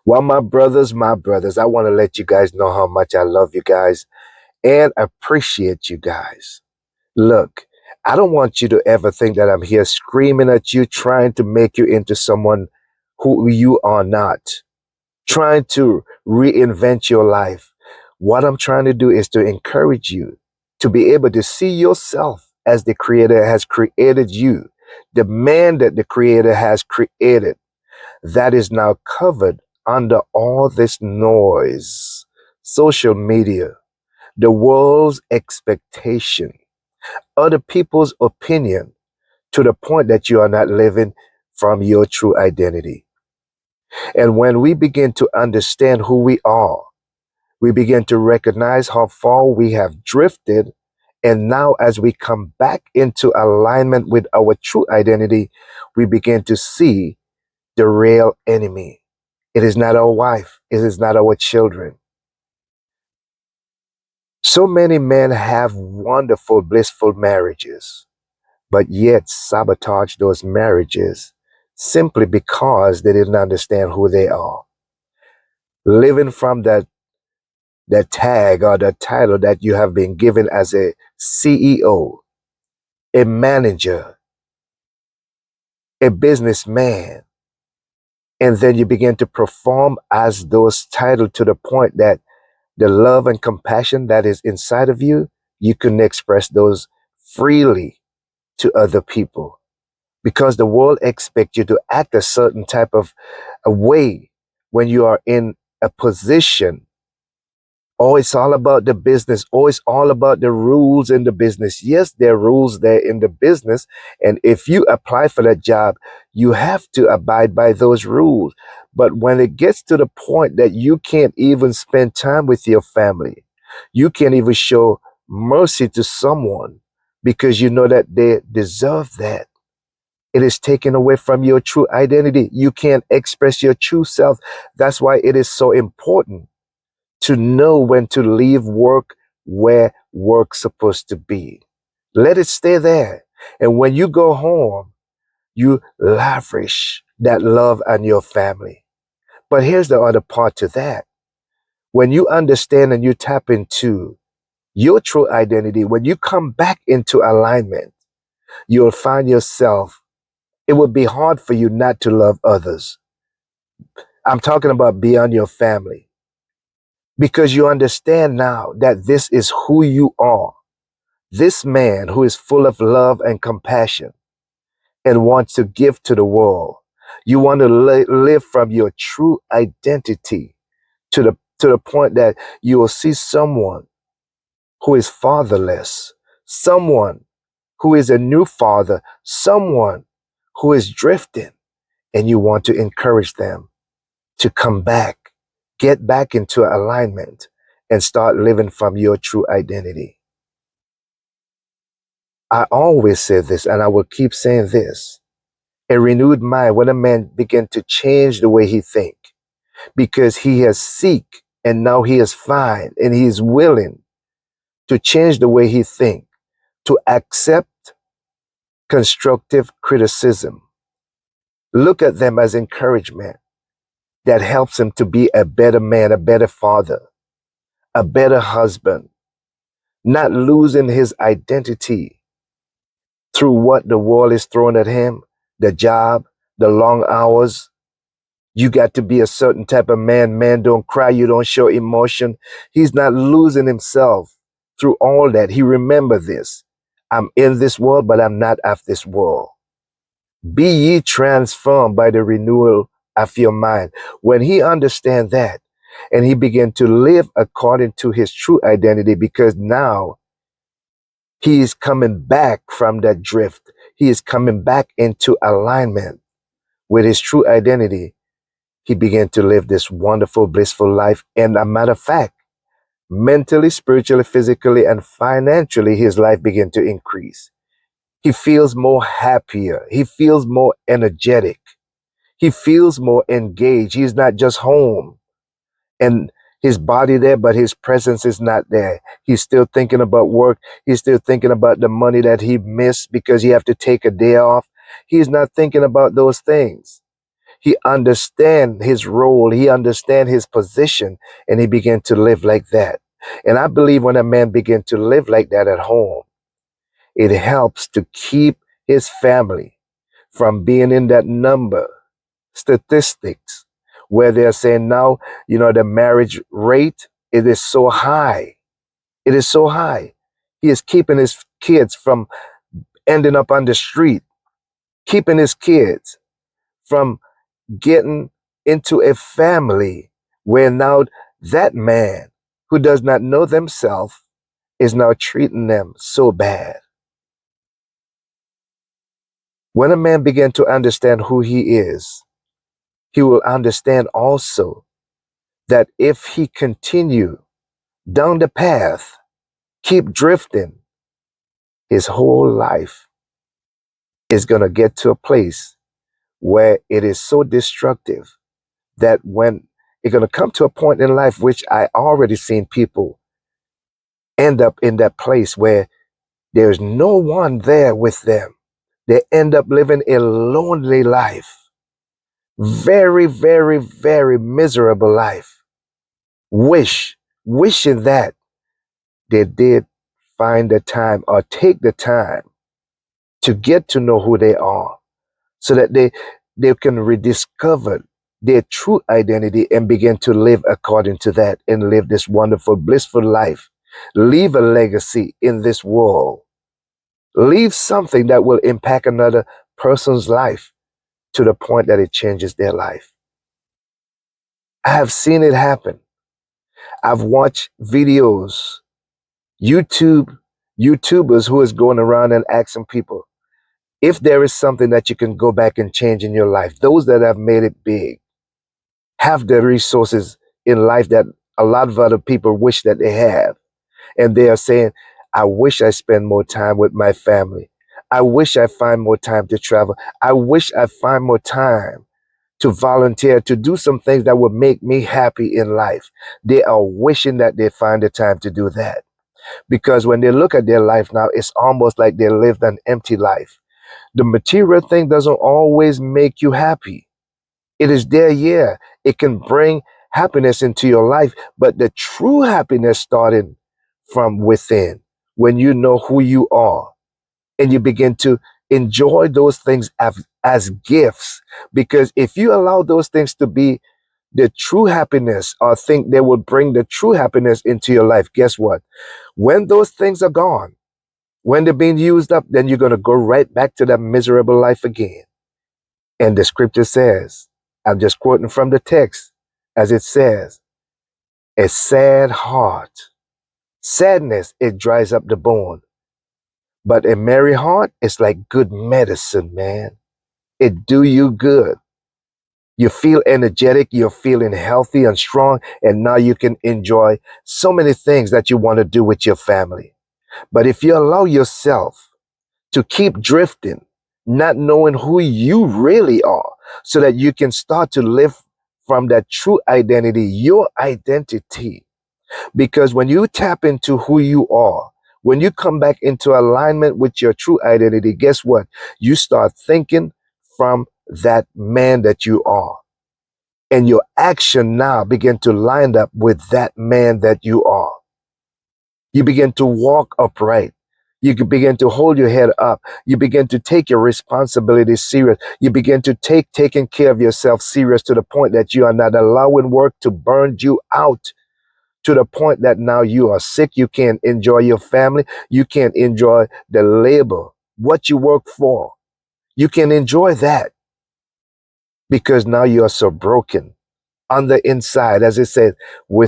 Well, my brothers, I want to let you guys know how much I love you guys and appreciate you guys. Look, I don't want you to ever think that I'm here screaming at you, trying to make you into someone who you are not, trying to reinvent your life. What I'm trying to do is to encourage you to be able to see yourself as the Creator has created you, the man that the Creator has created, that is now covered under all this noise, social media, the world's expectation, other people's opinion, to the point that you are not living from your true identity. And when we begin to understand who we are, we begin to recognize how far we have drifted. And now, as we come back into alignment with our true identity, we begin to see the real enemy. It is not our wife, it is not our children. So many men have wonderful, blissful marriages, but yet sabotage those marriages simply because they didn't understand who they are. Living from that tag or the title that you have been given as a CEO, a manager, a businessman, and then you begin to perform as those titles to the point that the love and compassion that is inside of you, you can express those freely to other people because the world expects you to act a certain type of a way when you are in a position. Oh, it's all about the business. Oh, it's all about the rules in the business. Yes, there are rules there in the business. And if you apply for that job, you have to abide by those rules. But when it gets to the point that you can't even spend time with your family, you can't even show mercy to someone because you know that they deserve that. It is taken away from your true identity. You can't express your true self. That's why it is so important to know when to leave work where work's supposed to be. Let it stay there. And when you go home, you lavish that love on your family. But here's the other part to that. When you understand and you tap into your true identity, when you come back into alignment, you'll find yourself, it would be hard for you not to love others. I'm talking about beyond your family because you understand now that this is who you are. This man who is full of love and compassion and wants to give to the world. You want to live from your true identity to the point that you will see someone who is fatherless, someone who is a new father, someone who is drifting, and you want to encourage them to come back, get back into alignment, and start living from your true identity. I always say this, and I will keep saying this. A renewed mind, when a man begin to change the way he think, because he has seek and now he is fine and he is willing to change the way he think, to accept constructive criticism. Look at them as encouragement that helps him to be a better man, a better father, a better husband, not losing his identity through what the world is throwing at him, the job, the long hours. You got to be a certain type of man. Man don't cry, you don't show emotion. He's not losing himself through all that. He remember this. I'm in this world, but I'm not of this world. Be ye transformed by the renewal of your mind. When he understand that, and he began to live according to his true identity, because now he is coming back from that drift. He is coming back into alignment with his true identity. He began to live this wonderful, blissful life. And a matter of fact, mentally, spiritually, physically, and financially, his life began to increase. He feels more happier. He feels more energetic. He feels more engaged. He's not just home and his body there, but his presence is not there. He's still thinking about work. He's still thinking about the money that he missed because he have to take a day off. He's not thinking about those things. He understand his role, he understand his position, and he began to live like that. And I believe when a man begin to live like that at home, it helps to keep his family from being in that number statistics where they're saying now, the marriage rate, it is so high. It is so high. He is keeping his kids from ending up on the street, keeping his kids from getting into a family where now that man who does not know themselves is now treating them so bad. When a man begins to understand who he is, he will understand also that if he continue down the path, keep drifting, his whole life is going to get to a place where it is so destructive that when it's going to come to a point in life, which I already seen people end up in that place where there's no one there with them. They end up living a lonely life, very, very, very miserable life. Wishing that they did find the time or take the time to get to know who they are so that they can rediscover their true identity and begin to live according to that and live this wonderful, blissful life. Leave a legacy in this world. Leave something that will impact another person's life to the point that it changes their life. I have seen it happen. I've watched videos, YouTubers who is going around and asking people, if there is something that you can go back and change in your life, those that have made it big have the resources in life that a lot of other people wish that they have. And they are saying, I wish I spend more time with my family. I wish I find more time to travel. I wish I find more time to volunteer, to do some things that would make me happy in life. They are wishing that they find the time to do that. Because when they look at their life now, it's almost like they lived an empty life. The material thing doesn't always make you happy. It is there, yeah. It can bring happiness into your life, but the true happiness starting from within, when you know who you are and you begin to enjoy those things as gifts. Because if you allow those things to be the true happiness or think they will bring the true happiness into your life, guess what? When those things are gone, when they're being used up, then you're going to go right back to that miserable life again. And the scripture says, I'm just quoting from the text, as it says, a sad heart. Sadness, it dries up the bone. But a merry heart is like good medicine, man. It do you good. You feel energetic, you're feeling healthy and strong, and now you can enjoy so many things that you want to do with your family. But if you allow yourself to keep drifting, not knowing who you really are, so that you can start to live from that true identity, your identity. Because when you tap into who you are, when you come back into alignment with your true identity, guess what? You start thinking from that man that you are. And your action now begin to line up with that man that you are. You begin to walk upright. You begin to hold your head up. You begin to take your responsibility serious. You begin to take taking care of yourself serious to the point that you are not allowing work to burn you out, to the point that now you are sick. You can't enjoy your family. You can't enjoy the labor, what you work for. You can enjoy that because now you are so broken on the inside, as it says,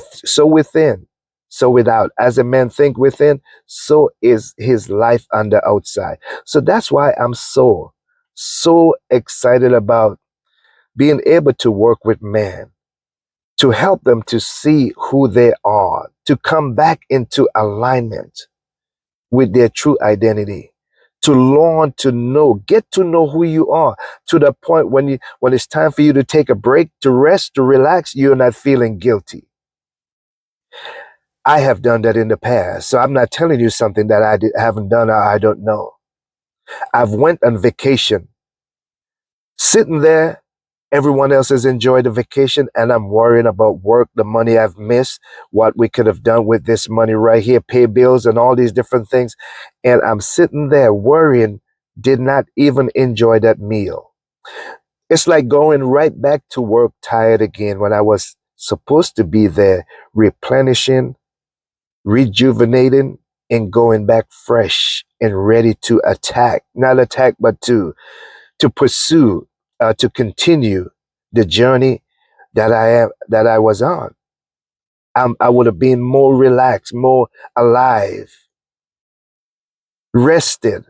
so within, so without. As a man think within, so is his life on the outside. So that's why I'm so excited about being able to work with men, to help them to see who they are, to come back into alignment with their true identity, to learn to know, get to know who you are, to the point when it's time for you to take a break, to rest, to relax, you're not feeling guilty. I have done that in the past, so I'm not telling you something that haven't done or I don't know. I've went on vacation, sitting there Everyone else has enjoyed the vacation, and I'm worrying about work, the money I've missed, what we could have done with this money right here, pay bills and all these different things. And I'm sitting there worrying, did not even enjoy that meal. It's like going right back to work tired again when I was supposed to be there replenishing, rejuvenating, and going back fresh and ready to attack, not attack, but to pursue, to continue the journey that I was on. I would have been more relaxed, more alive, rested.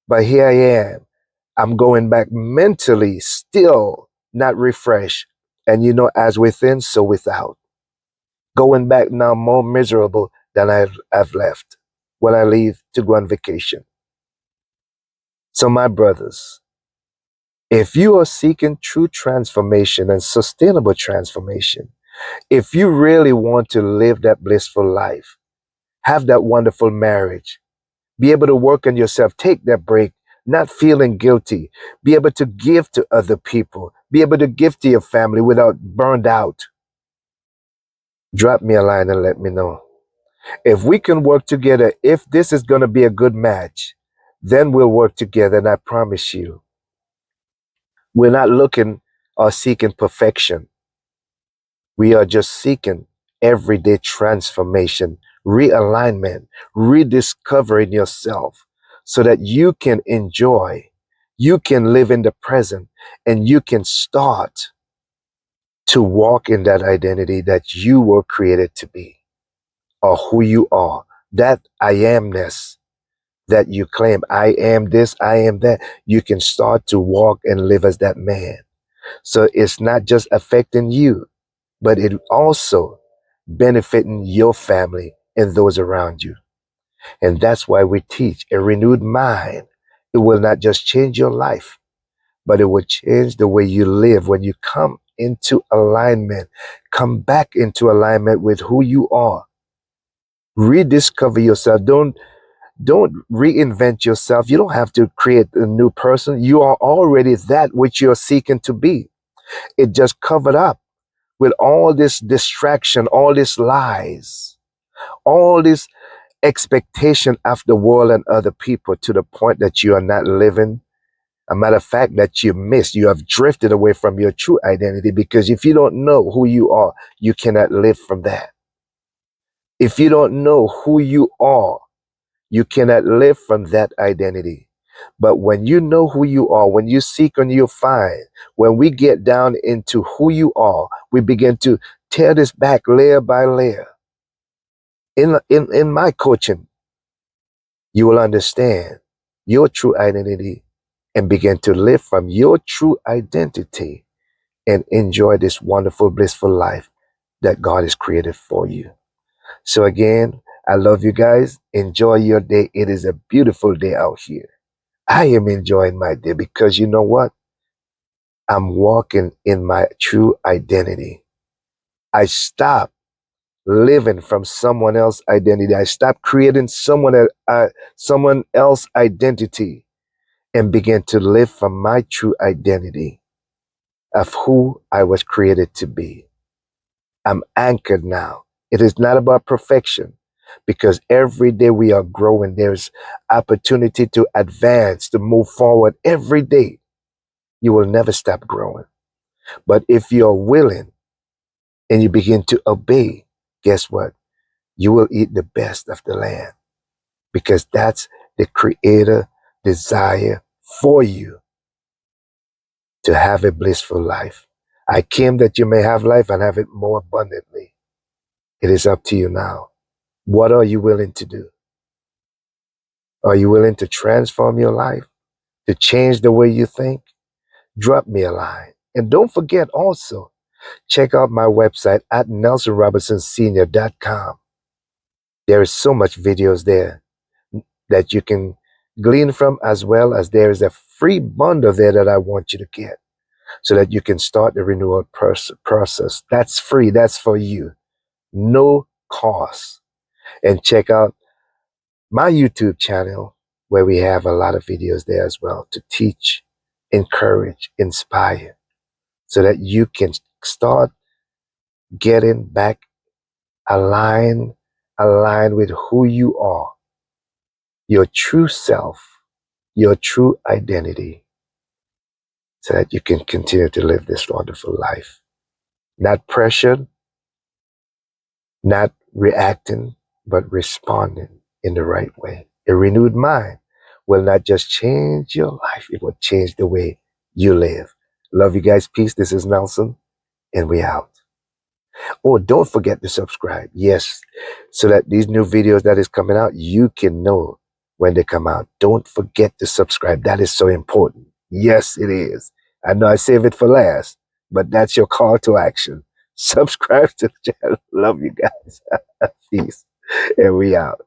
But here I am. I'm going back mentally, still not refreshed. And as within, so without. Going back now more miserable than I've left when I leave to go on vacation. So, my brothers, if you are seeking true transformation and sustainable transformation, if you really want to live that blissful life, have that wonderful marriage, be able to work on yourself, take that break, not feeling guilty, be able to give to other people, be able to give to your family without burned out, drop me a line and let me know. If we can work together, if this is going to be a good match, then we'll work together. And I promise you, we're not looking or seeking perfection. We are just seeking everyday transformation, realignment, rediscovering yourself so that you can enjoy, you can live in the present, and you can start to walk in that identity that you were created to be or who you are, that I amness that you claim. I am this, I am that. You can start to walk and live as that man. So it's not just affecting you, but it also benefiting your family and those around you. And that's why we teach a renewed mind. It will not just change your life, but it will change the way you live when you come into alignment, come back into alignment with who you are. Rediscover yourself. Don't reinvent yourself. You don't have to create a new person. You are already that which you're seeking to be. It just covered up with all this distraction, all these lies, all this expectation of the world and other people to the point that you are not living. A matter of fact, that you have drifted away from your true identity because if you don't know who you are, you cannot live from that. If you don't know who you are, you cannot live from that identity. But when you know who you are, when you seek and you find, when we get down into who you are, we begin to tear this back layer by layer. In my coaching, you will understand your true identity and begin to live from your true identity and enjoy this wonderful, blissful life that God has created for you. So again, I love you guys. Enjoy your day. It is a beautiful day out here. I am enjoying my day because you know what? I'm walking in my true identity. I stop living from someone else's identity. I stop creating someone else's identity and begin to live from my true identity of who I was created to be. I'm anchored now. It is not about perfection because every day we are growing. There's opportunity to advance, to move forward every day. You will never stop growing. But if you're willing and you begin to obey, guess what? You will eat the best of the land because that's the creator desire for you to have a blissful life. I came that you may have life and have it more abundantly. It is up to you now. What are you willing to do? Are you willing to transform your life, to change the way you think? Drop me a line. And don't forget also, check out my website at nelsonrobinsonsenior.com. There is so much videos there that you can glean from, as well as there is a free bundle there that I want you to get so that you can start the renewal process. That's free. That's for you. No cost. And check out my YouTube channel where we have a lot of videos there as well to teach, encourage, inspire. so that you can start getting back aligned, aligned with who you are, your true self, your true identity, so that you can continue to live this wonderful life. Not pressured, not reacting, but responding in the right way. A renewed mind will not just change your life, it will change the way you live. Love you guys. Peace. This is Nelson, and we out. Oh, don't forget to subscribe. Yes, so that these new videos that is coming out, you can know when they come out. Don't forget to subscribe. That is so important. Yes, it is. I know I save it for last, but that's your call to action. Subscribe to the channel. Love you guys. Peace. And we out.